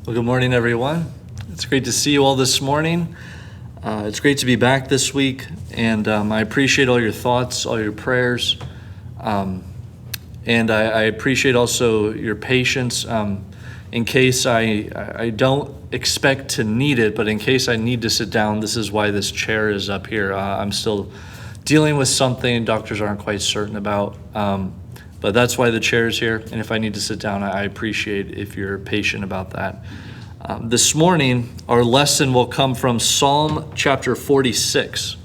Well, good morning, everyone. It's great to see you all this morning. It's great to be back this week, and I appreciate all your thoughts, all your prayers, and I appreciate also your patience. In case I don't expect to need it, but in case I need to sit down, this is why this chair is up here. I'm still dealing with something doctors aren't quite certain about, but that's why the chair is here. And if I need to sit down, I appreciate if you're patient about that. This morning, our lesson will come from Psalm chapter 46.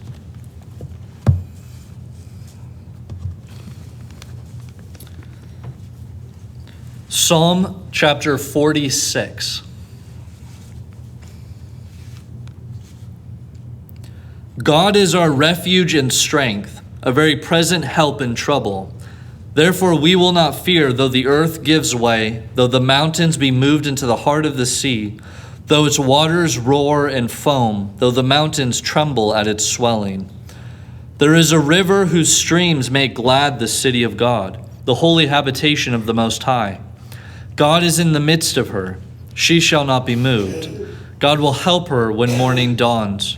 Psalm chapter 46. God is our refuge and strength, a very present help in trouble. Therefore we will not fear, though the earth gives way, though the mountains be moved into the heart of the sea, though its waters roar and foam, though the mountains tremble at its swelling. There is a river whose streams make glad the city of God, the holy habitation of the Most High. God is in the midst of her. She shall not be moved. God will help her when morning dawns.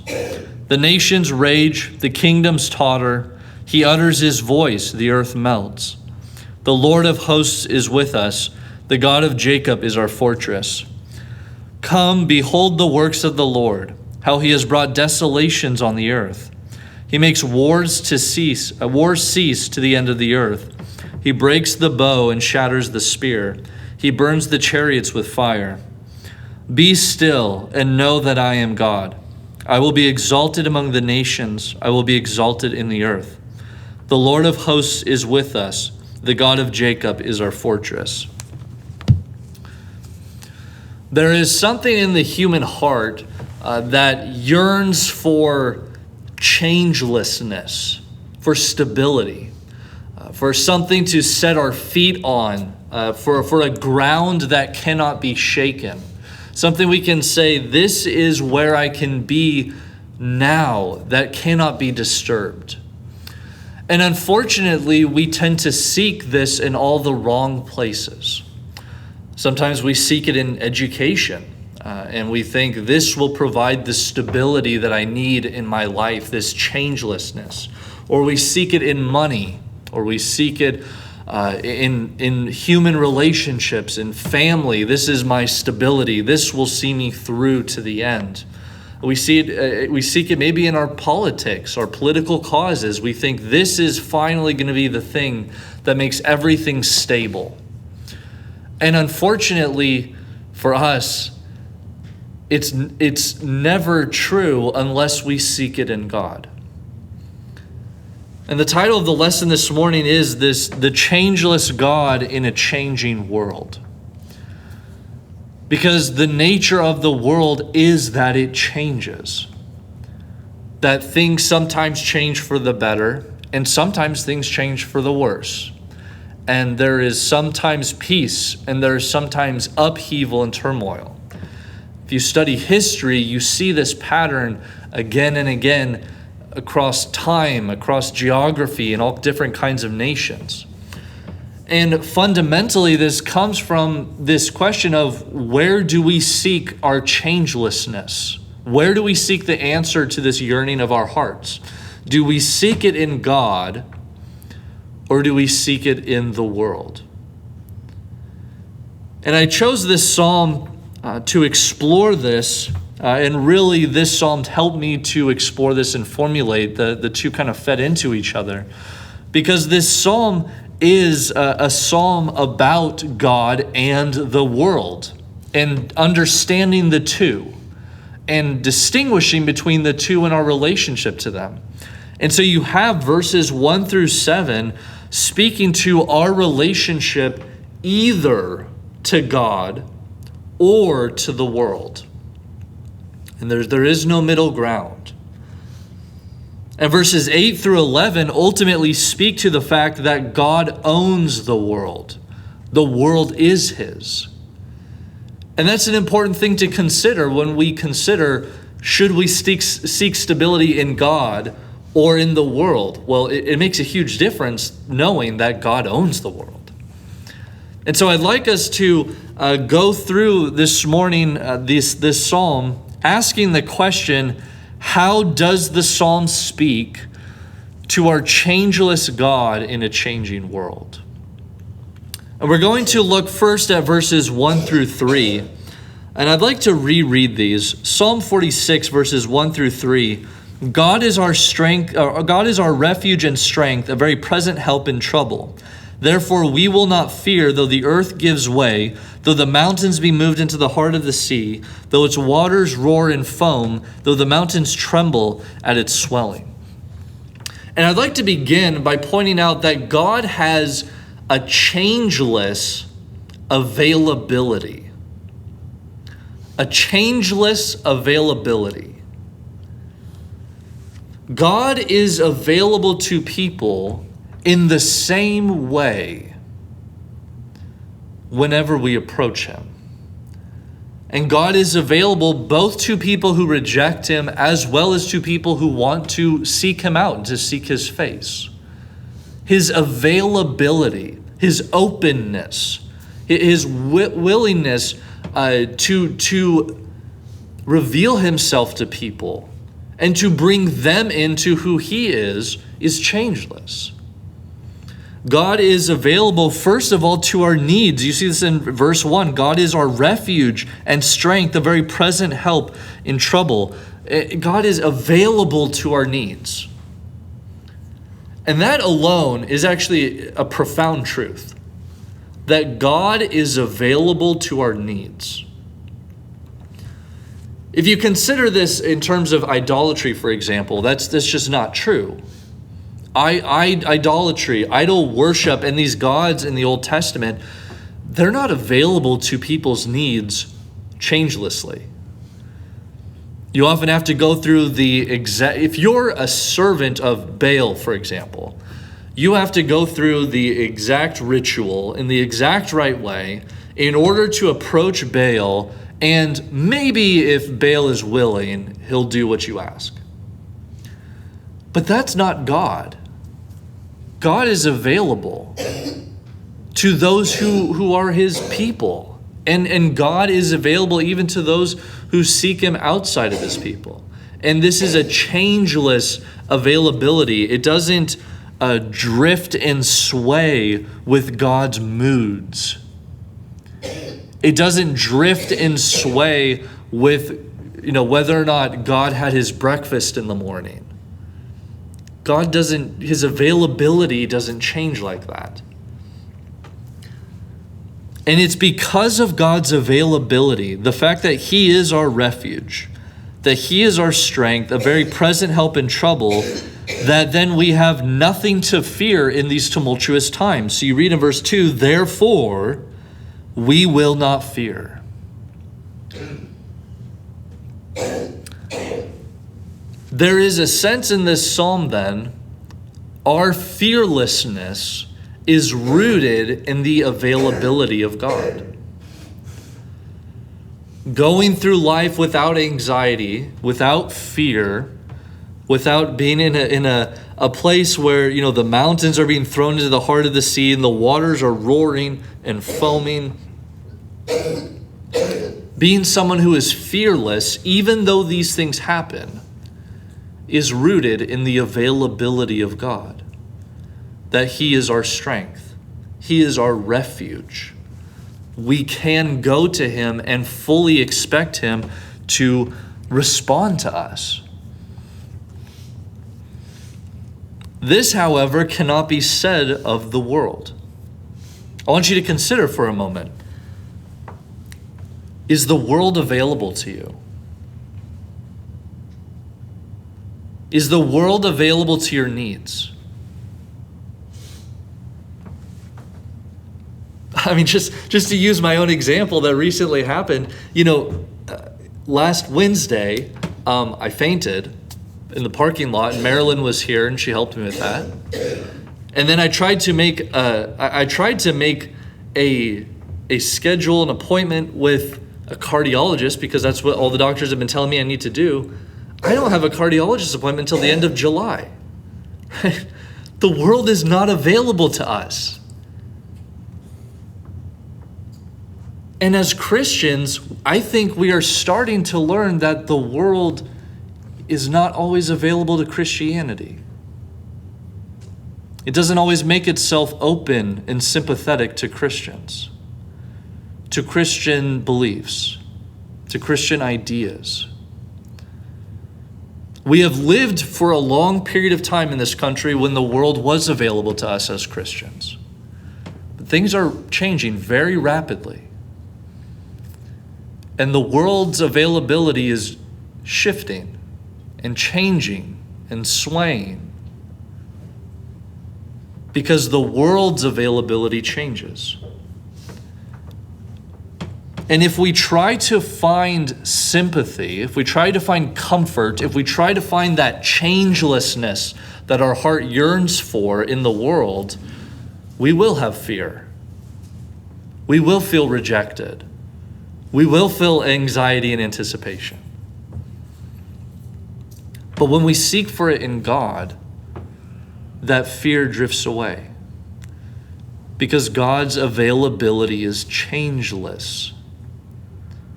The nations rage, the kingdoms totter. He utters his voice, the earth melts. The Lord of hosts is with us. The God of Jacob is our fortress. Come, behold the works of the Lord, how he has brought desolations on the earth. He makes wars cease to the end of the earth. He breaks the bow and shatters the spear. He burns the chariots with fire. Be still and know that I am God. I will be exalted among the nations. I will be exalted in the earth. The Lord of hosts is with us. The God of Jacob is our fortress. There is something in the human heart that yearns for changelessness, for stability, for something to set our feet on, for a ground that cannot be shaken. Something we can say, this is where I can be now, that cannot be disturbed. And unfortunately, we tend to seek this in all the wrong places. Sometimes we seek it in education, and we think this will provide the stability that I need in my life, this changelessness. Or we seek it in money, or we seek it in human relationships, in family. This is my stability. This will see me through to the end. We seek it maybe in our politics, our political causes. We think this is finally going to be the thing that makes everything stable. And unfortunately for us, it's never true unless we seek it in God. And the title of the lesson this morning is the changeless God in a changing world. Because the nature of the world is that it changes. That things sometimes change for the better, and sometimes things change for the worse. And there is sometimes peace, and there is sometimes upheaval and turmoil. If you study history, you see this pattern again and again across time, across geography, and all different kinds of nations. And fundamentally, this comes from this question of where do we seek our changelessness? Where do we seek the answer to this yearning of our hearts? Do we seek it in God, or do we seek it in the world? And I chose this psalm to explore this, and really this psalm helped me to explore this and formulate the two kind of fed into each other. Because this psalm is a psalm about God and the world, and understanding the two, and distinguishing between the two in our relationship to them. And so you have verses 1 through 7 speaking to our relationship either to God or to the world. And there is no middle ground. And verses 8 through 11 ultimately speak to the fact that God owns the world. The world is his. And that's an important thing to consider when we consider, should we seek stability in God or in the world? Well, it makes a huge difference knowing that God owns the world. And so I'd like us to go through this morning this psalm, asking the question, how does the psalm speak to our changeless God in a changing world? And we're going to look first at verses 1 through 3. And I'd like to reread these. Psalm 46, verses 1 through 3. God is our strength, God is our refuge and strength, a very present help in trouble. Therefore we will not fear, though the earth gives way, though the mountains be moved into the heart of the sea, though its waters roar and foam, though the mountains tremble at its swelling. And I'd like to begin by pointing out that God has a changeless availability. A changeless availability. God is available to people in the same way whenever we approach him. And God is available both to people who reject him as well as to people who want to seek him out and to seek his face. His availability, his openness, his willingness to reveal himself to people and to bring them into who he is changeless. God is available, first of all, to our needs. You see this in verse 1. God is our refuge and strength, a very present help in trouble. God is available to our needs. And that alone is actually a profound truth, that God is available to our needs. If you consider this in terms of idolatry, for example, that's just not true. Idolatry, idol worship, and these gods in the Old Testament, they're not available to people's needs changelessly. You often have to go through if you're a servant of Baal, for example, you have to go through the exact ritual in the exact right way in order to approach Baal, and maybe if Baal is willing, he'll do what you ask. But that's not God. God is available to those who are his people. And God is available even to those who seek him outside of his people. And this is a changeless availability. It doesn't drift and sway with God's moods. It doesn't drift and sway with, whether or not God had his breakfast in the morning. His availability doesn't change like that. And it's because of God's availability, the fact that he is our refuge, that he is our strength, a very present help in trouble, that then we have nothing to fear in these tumultuous times. So you read in verse 2, therefore we will not fear. There is a sense in this psalm then, our fearlessness is rooted in the availability of God. Going through life without anxiety, without fear, without being in a place where, the mountains are being thrown into the heart of the sea and the waters are roaring and foaming. Being someone who is fearless, even though these things happen, is rooted in the availability of God. That he is our strength. He is our refuge. We can go to him and fully expect him to respond to us. This, however, cannot be said of the world. I want you to consider for a moment, is the world available to you? Is the world available to your needs? I mean, just to use my own example that recently happened, last Wednesday, I fainted in the parking lot, and Marilyn was here, and she helped me with that. And then I tried to make a schedule, an appointment with a cardiologist, because that's what all the doctors have been telling me I need to do. I don't have a cardiologist appointment until the end of July. The world is not available to us. And as Christians, I think we are starting to learn that the world is not always available to Christianity. It doesn't always make itself open and sympathetic to Christians, to Christian beliefs, to Christian ideas. We have lived for a long period of time in this country when the world was available to us as Christians. But things are changing very rapidly. And the world's availability is shifting and changing and swaying because the world's availability changes. And if we try to find sympathy, if we try to find comfort, if we try to find that changelessness that our heart yearns for in the world, we will have fear. We will feel rejected. We will feel anxiety and anticipation. But when we seek for it in God, that fear drifts away because God's availability is changeless.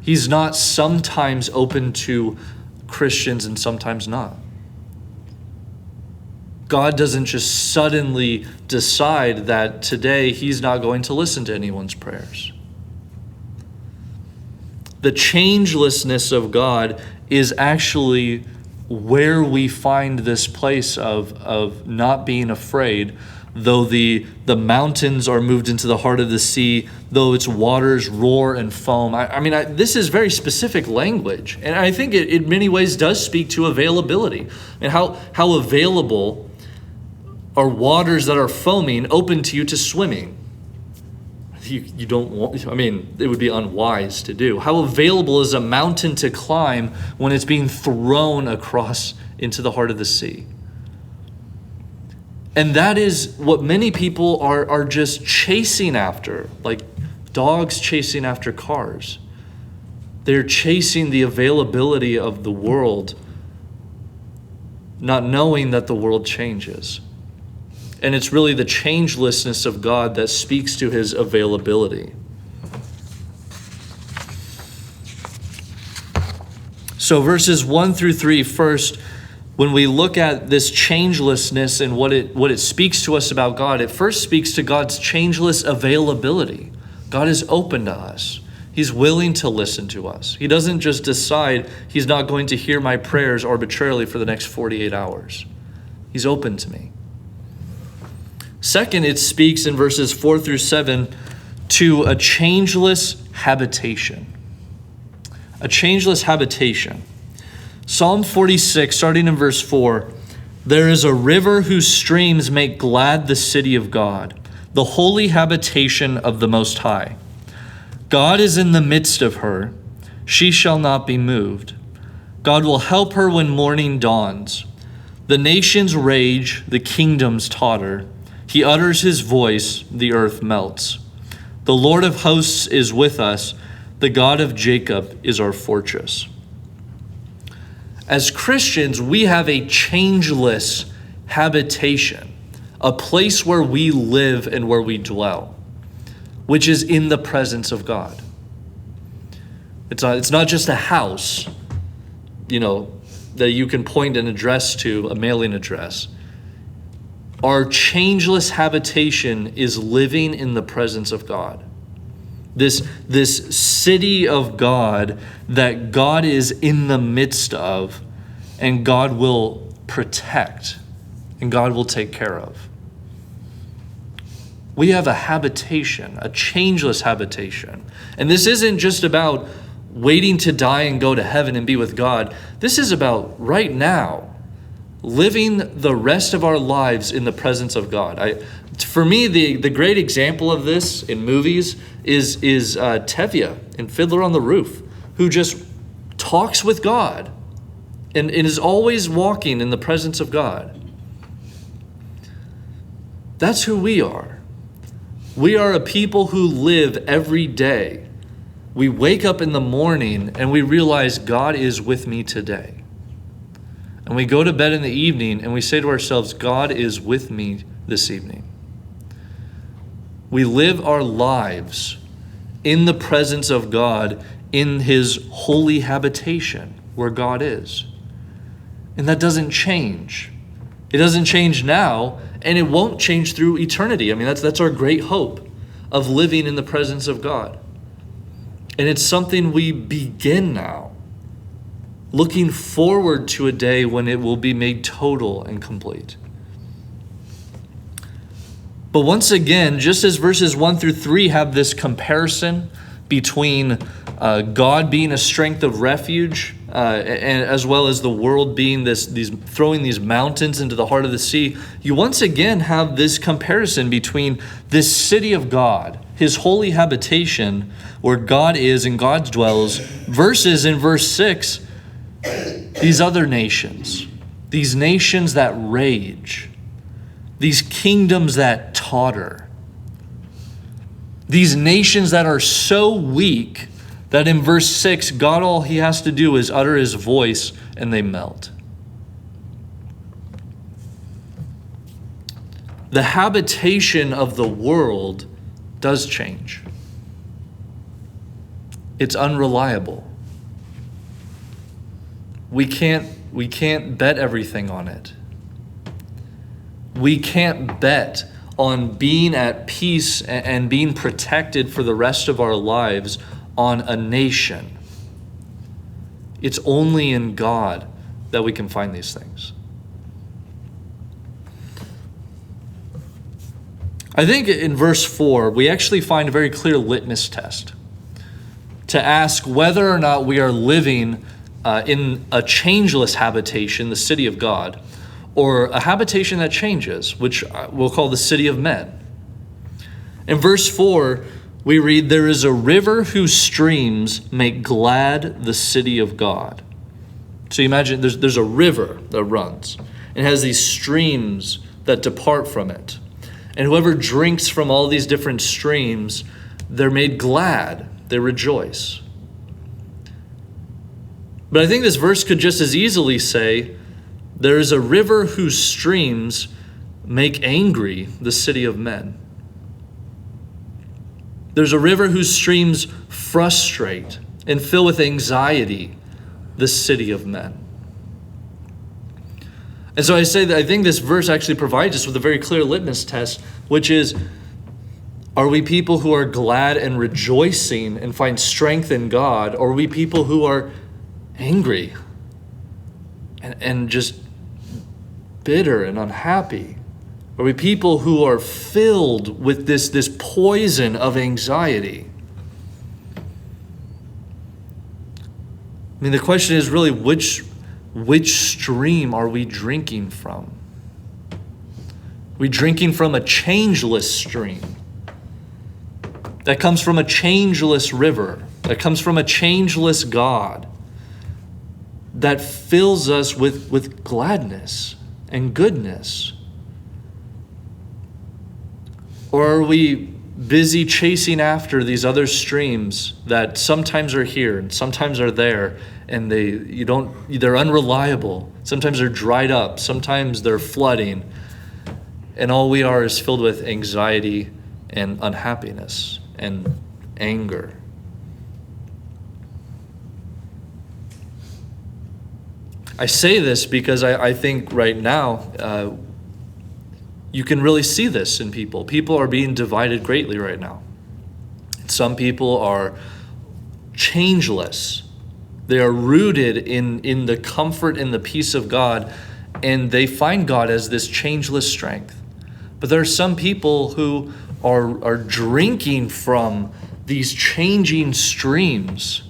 He's not sometimes open to Christians and sometimes not. God doesn't just suddenly decide that today he's not going to listen to anyone's prayers. The changelessness of God is actually where we find this place of not being afraid, though the mountains are moved into the heart of the sea, though its waters roar and foam. This is very specific language, and I think it in many ways does speak to availability. And how available are waters that are foaming open to you to swimming? You don't want, it would be unwise to do. How available is a mountain to climb when it's being thrown across into the heart of the sea? And that is what many people are just chasing after, like dogs chasing after cars. They're chasing the availability of the world, not knowing that the world changes. And it's really the changelessness of God that speaks to his availability. So verses 1 through 3, first, when we look at this changelessness and what it speaks to us about God, it first speaks to God's changeless availability. God is open to us. He's willing to listen to us. He doesn't just decide he's not going to hear my prayers arbitrarily for the next 48 hours. He's open to me. Second, it speaks in verses 4 through 7 to a changeless habitation. A changeless habitation. Psalm 46, starting in verse 4, there is a river whose streams make glad the city of God, the holy habitation of the Most High. God is in the midst of her. She shall not be moved. God will help her when morning dawns. The nations rage, the kingdoms totter. He utters his voice, the earth melts. The Lord of hosts is with us. The God of Jacob is our fortress. As Christians, we have a changeless habitation, a place where we live and where we dwell, which is in the presence of God. It's not just a house, that you can point an address to, a mailing address. Our changeless habitation is living in the presence of God. This city of God that God is in the midst of, and God will protect, and God will take care of. We have a habitation, a changeless habitation. And this isn't just about waiting to die and go to heaven and be with God. This is about right now, living the rest of our lives in the presence of God. For me, the great example of this in movies is Tevye in Fiddler on the Roof, who just talks with God and is always walking in the presence of God. That's who we are. We are a people who live every day. We wake up in the morning and we realize God is with me today. And we go to bed in the evening and we say to ourselves, God is with me this evening. We live our lives in the presence of God, in his holy habitation where God is. And that doesn't change. It doesn't change now, and it won't change through eternity. I mean, that's our great hope of living in the presence of God. And it's something we begin now, looking forward to a day when it will be made total and complete. But once again, just as verses 1 through 3 have this comparison between God being a strength of refuge, and as well as the world being throwing these mountains into the heart of the sea, you once again have this comparison between this city of God, his holy habitation, where God is and God dwells, versus in verse 6, these other nations, these nations that rage, these kingdoms that totter, these nations that are so weak that in verse 6, God, all he has to do is utter his voice and they melt. The habitation of the world does change. It's unreliable. We can't bet everything on it. We can't bet on being at peace and being protected for the rest of our lives on a nation. It's only in God that we can find these things. I think in verse 4, we actually find a very clear litmus test to ask whether or not we are living in a changeless habitation, the city of God, or a habitation that changes, which we'll call the city of men. In verse 4, we read, "There is a river whose streams make glad the city of God." So you imagine there's a river that runs. It has these streams that depart from it. And whoever drinks from all these different streams, they're made glad. They rejoice. But I think this verse could just as easily say, there is a river whose streams make angry the city of men. There's a river whose streams frustrate and fill with anxiety the city of men. And so I say that I think this verse actually provides us with a very clear litmus test, which is, are we people who are glad and rejoicing and find strength in God, or are we people who are angry and just bitter and unhappy? Are we people who are filled with this poison of anxiety? I mean, the question is really, which stream are we drinking from? Are we drinking from a changeless stream that comes from a changeless river, that comes from a changeless God, that fills us with gladness and goodness? Or are we busy chasing after these other streams that sometimes are here and sometimes are there, and they're unreliable. Sometimes they're dried up, sometimes they're flooding, and all we are is filled with anxiety and unhappiness and anger. I say this because I think right now you can really see this in people. People are being divided greatly right now. Some people are changeless. They are rooted in the comfort and the peace of God, and they find God as this changeless strength. But there are some people who are drinking from these changing streams,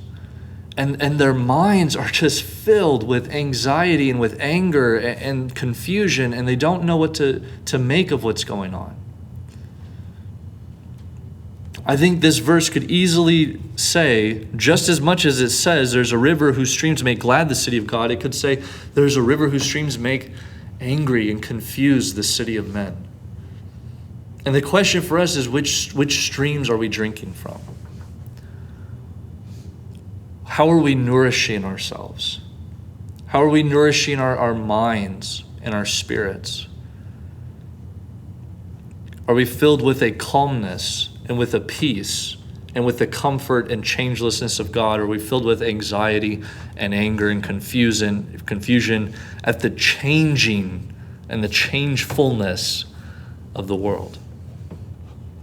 and their minds are just filled with anxiety and with anger and confusion, and they don't know what to make of what's going on. I think this verse could easily say, just as much as it says there's a river whose streams make glad the city of God, it could say there's a river whose streams make angry and confuse the city of men. And the question for us is, which streams are we drinking from? How are we nourishing ourselves? How are we nourishing our minds and our spirits? Are we filled with a calmness and with a peace and with the comfort and changelessness of God? Or are we filled with anxiety and anger and confusion at the changing and the changefulness of the world?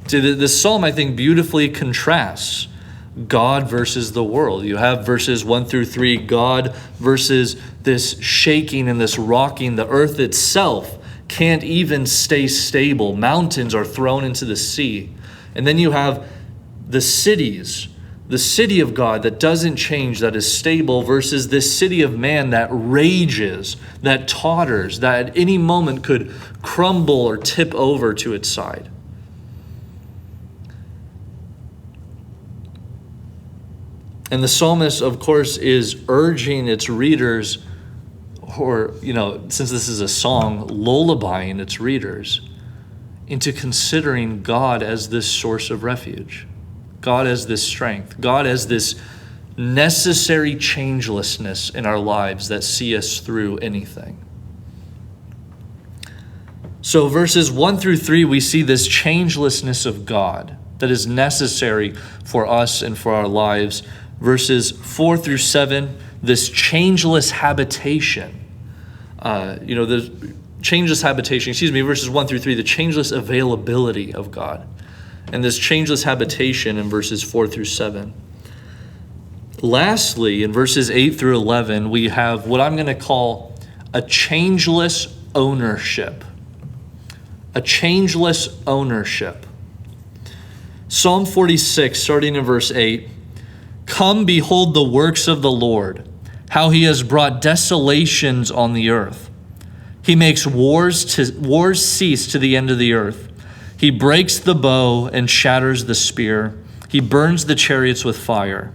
See, this psalm, I think, beautifully contrasts God versus the world. You have verses 1 through 3, God versus this shaking and this rocking. The earth itself can't even stay stable. Mountains are thrown into the sea. And then you have the cities, the city of God that doesn't change, that is stable, versus this city of man that rages, that totters, that at any moment could crumble or tip over to its side. And the psalmist, of course, is urging its readers, or, since this is a song, lullabying its readers into considering God as this source of refuge, God as this strength, God as this necessary changelessness in our lives that see us through anything. So verses 1 through 3, we see this changelessness of God that is necessary for us and for our lives. Verses 4 through 7, this changeless habitation. The changeless habitation, verses 1 through 3, the changeless availability of God. And this changeless habitation in verses 4 through 7. Lastly, in verses 8 through 11, we have what I'm going to call a changeless ownership. A changeless ownership. Psalm 46, starting in verse 8. Come, behold the works of the Lord, how he has brought desolations on the earth. He makes wars cease to the end of the earth. He breaks the bow and shatters the spear. He burns the chariots with fire.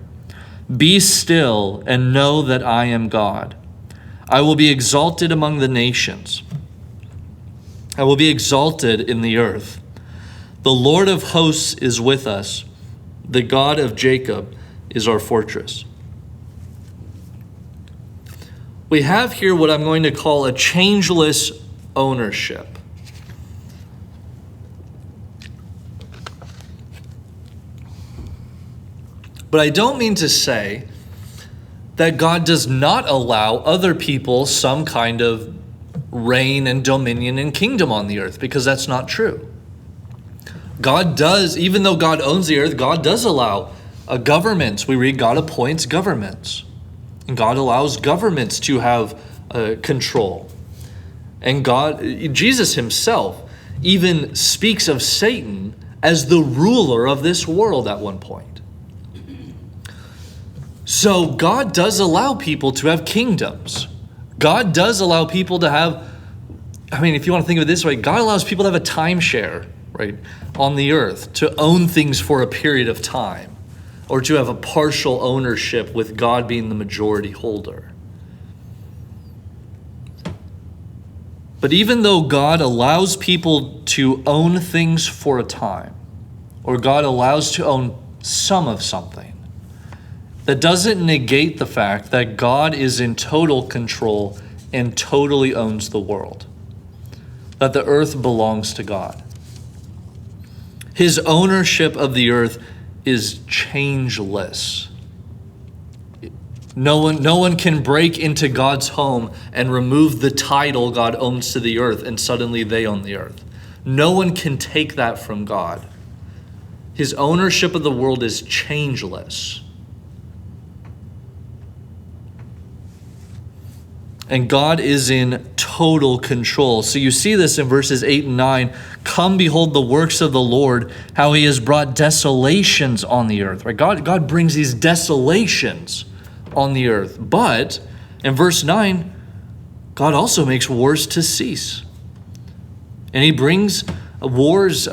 Be still and know that I am God. I will be exalted among the nations. I will be exalted in the earth. The Lord of hosts is with us. The God of Jacob is our fortress. We have here what I'm going to call a changeless ownership. But I don't mean to say that God does not allow other people some kind of reign and dominion and kingdom on the earth, because that's not true. God does, even though God owns the earth, God does allow governments. We read God appoints governments. And God allows governments to have control. And Jesus himself even speaks of Satan as the ruler of this world at one point. So God does allow people to have kingdoms. God does allow people to have, if you want to think of it this way, God allows people to have a timeshare, right, on the earth, to own things for a period of time, or to have a partial ownership with God being the majority holder. But even though God allows people to own things for a time, or God allows to own some of something, that doesn't negate the fact that God is in total control and totally owns the world. That the earth belongs to God. His ownership of the earth is changeless. No one can break into God's home and remove the title God owns to the earth and suddenly they own the earth. No one can take that from God. His ownership of the world is changeless. And God is in total control. So you see this in verses 8 and 9. Come, behold the works of the Lord, how he has brought desolations on the earth. Right? God brings these desolations on the earth. But in verse 9, God also makes wars to cease. And he brings wars,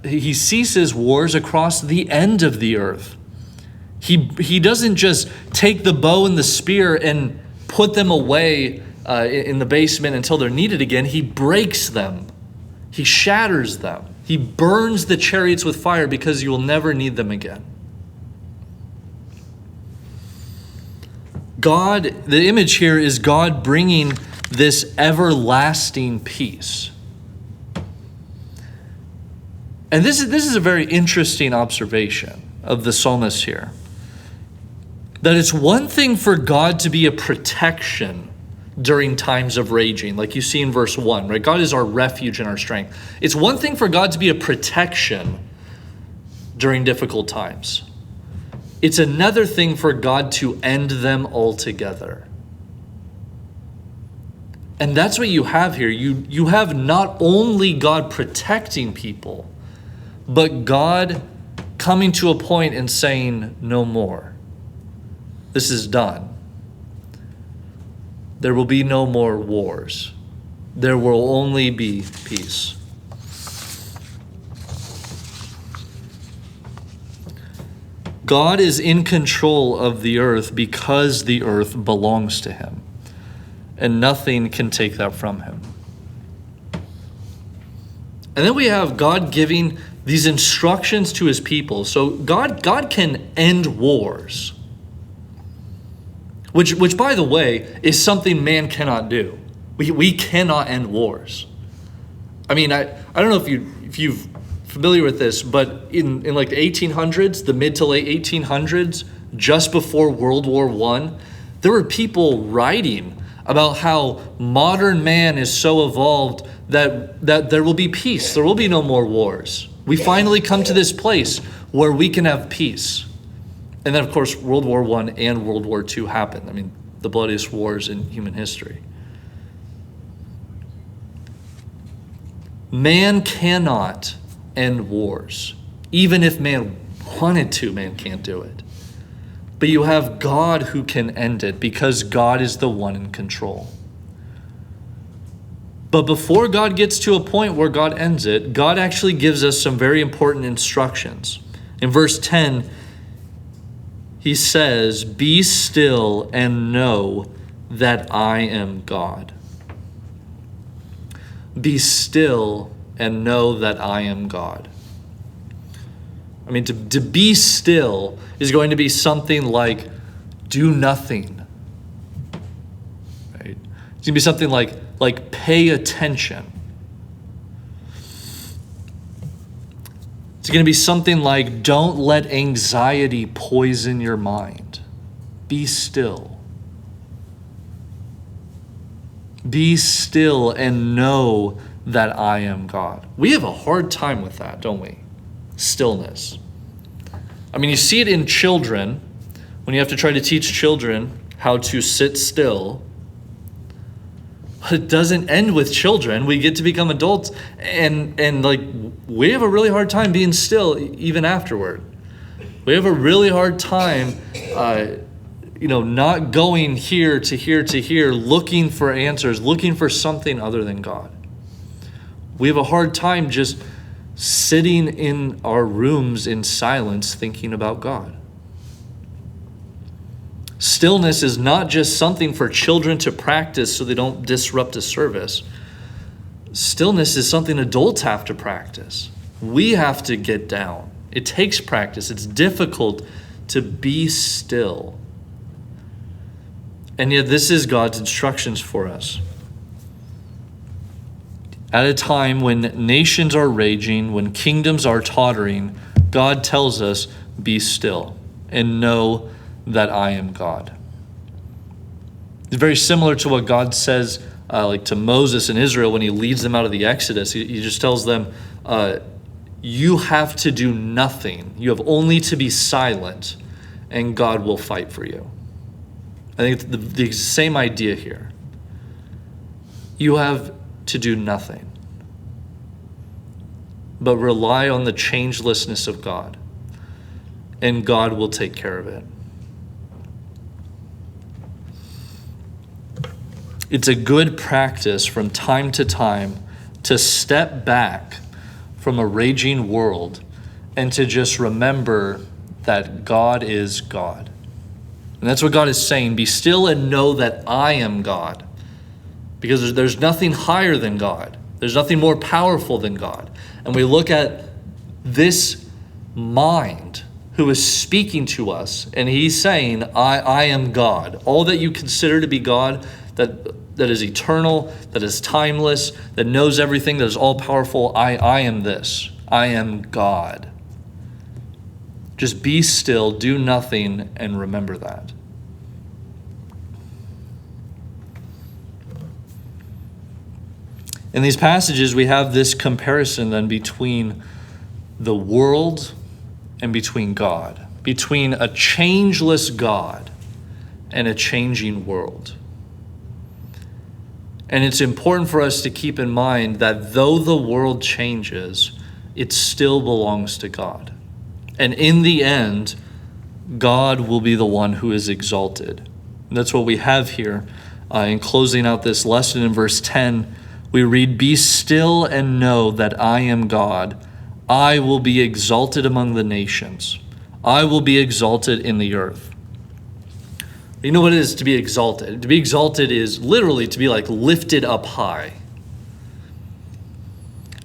he ceases wars across the end of the earth. He doesn't just take the bow and the spear and put them away in the basement until they're needed again. He breaks them. He shatters them. He burns the chariots with fire because you will never need them again. God, the image here is God bringing this everlasting peace. And this is a very interesting observation. of the psalmist here. That it's one thing for God to be a protection during times of raging, like you see in verse 1, right? God is our refuge and our strength. It's one thing for God to be a protection during difficult times. It's another thing for God to end them altogether. And that's what you have here. You have not only God protecting people, but God coming to a point and saying, no more. This is done. There will be no more wars. There will only be peace. God is in control of the earth because the earth belongs to him, and nothing can take that from him. And then we have God giving these instructions to his people. So God can end wars, which by the way, is something man cannot do. We cannot end wars. I mean, I don't know if you're familiar with this, but in like the 1800s, the mid to late 1800s, just before World War I, there were people writing about how modern man is so evolved that there will be peace. There will be no more wars. We finally come to this place where we can have peace. And then, of course, World War I and World War II happened. I mean, the bloodiest wars in human history. Man cannot end wars. Even if man wanted to, man can't do it. But you have God who can end it because God is the one in control. But before God gets to a point where God ends it, God actually gives us some very important instructions. In verse 10, he says, "Be still and know that I am God." Be still and know that I am God. I mean, to be still is going to be something like do nothing. Right? It's going to be something like pay attention. It's going to be something like don't let anxiety poison your mind. Be still. Be still and know that I am God. We have a hard time with that, don't we? Stillness. I mean, you see it in children when you have to try to teach children how to sit still. But it doesn't end with children. We get to become adults and like we have a really hard time being still even afterward. We have a really hard time not going here to here to here, looking for answers, looking for something other than God. We have a hard time just sitting in our rooms in silence thinking about God. Stillness is not just something for children to practice so they don't disrupt a service. Stillness is something adults have to practice. We have to get down. It takes practice. It's difficult to be still. And yet this is God's instructions for us. At a time when nations are raging, when kingdoms are tottering, God tells us, be still and know that I am God. It's very similar to what God says to Moses and Israel when he leads them out of the Exodus. He just tells them, you have to do nothing. You have only to be silent and God will fight for you. I think it's the same idea here. You have to do nothing, but rely on the changelessness of God, and God will take care of it. It's a good practice from time to time to step back from a raging world and to just remember that God is God. And that's what God is saying. Be still and know that I am God. Because there's nothing higher than God. There's nothing more powerful than God. And we look at this mind who is speaking to us, and he's saying, I am God. All that you consider to be God, that is eternal, that is timeless, that knows everything, that is all powerful, I am this. I am God. Just be still, do nothing, and remember that. In these passages, we have this comparison then between the world and between God, between a changeless God and a changing world. And it's important for us to keep in mind that though the world changes, it still belongs to God. And in the end, God will be the one who is exalted. And that's what we have here. In closing out this lesson in verse 10, we read, "Be still and know that I am God. I will be exalted among the nations. I will be exalted in the earth." You know what it is to be exalted? To be exalted is literally to be like lifted up high.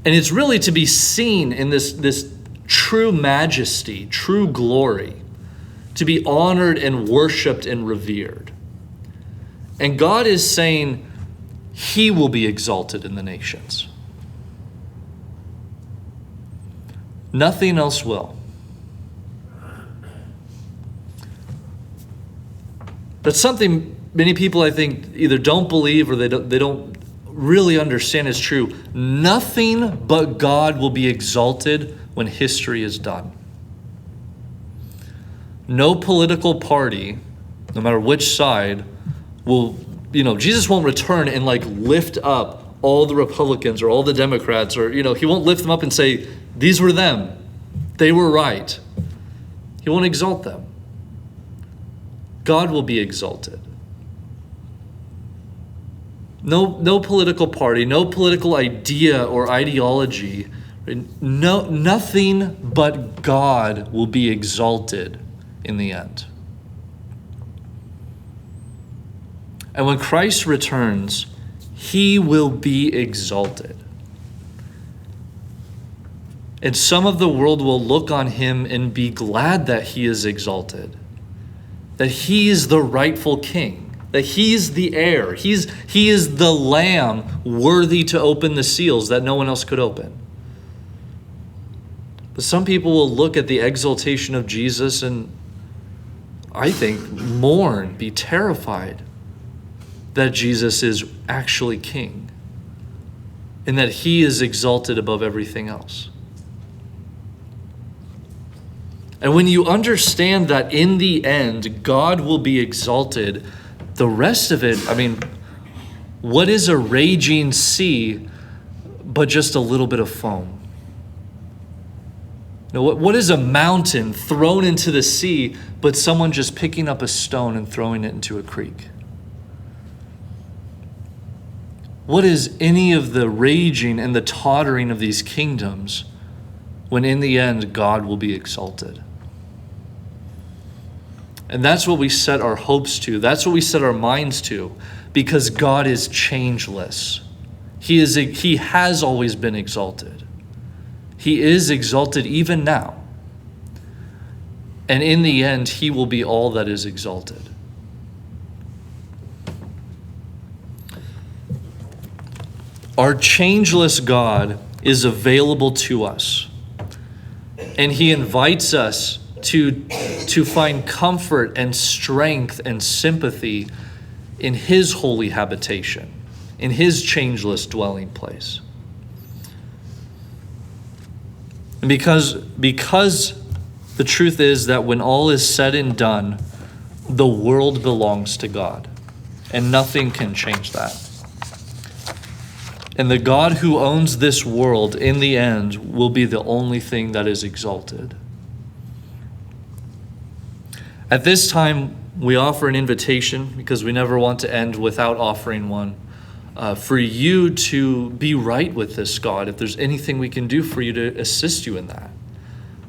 And it's really to be seen in this true majesty, true glory, to be honored and worshiped and revered. And God is saying, He will be exalted in the nations. Nothing else will. That's something many people, I think, either don't believe or they don't really understand is true. Nothing but God will be exalted when history is done. No political party, no matter which side, will, Jesus won't return and lift up all the Republicans or all the Democrats, or, he won't lift them up and say, these were them. They were right. He won't exalt them. God will be exalted. No political party, no political idea or ideology, nothing but God will be exalted in the end. And when Christ returns, He will be exalted. And some of the world will look on Him and be glad that He is exalted, that He is the rightful King, that He's the heir, He is the Lamb worthy to open the seals that no one else could open. But some people will look at the exaltation of Jesus and, I think, mourn, be terrified that Jesus is actually King and that He is exalted above everything else. And when you understand that in the end, God will be exalted, the rest of it, what is a raging sea but just a little bit of foam? What is a mountain thrown into the sea but someone just picking up a stone and throwing it into a creek? What is any of the raging and the tottering of these kingdoms when in the end God will be exalted? And that's what we set our hopes to. That's what we set our minds to, because God is changeless. He has always been exalted. He is exalted even now. And in the end, He will be all that is exalted. Our changeless God is available to us. And He invites us to find comfort and strength and sympathy in His holy habitation, in His changeless dwelling place. And because the truth is that when all is said and done, the world belongs to God, and nothing can change that. And the God who owns this world in the end will be the only thing that is exalted. At this time, we offer an invitation, because we never want to end without offering one, for you to be right with this God, if there's anything we can do for you to assist you in that.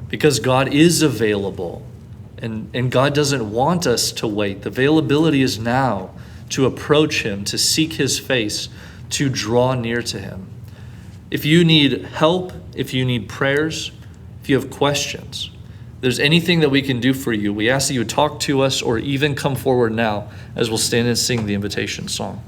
Because God is available, and God doesn't want us to wait. The availability is now to approach Him, to seek His face, to draw near to Him. If you need help, if you need prayers, if you have questions, if there's anything that we can do for you, we ask that you talk to us or even come forward now as we'll stand and sing the invitation song.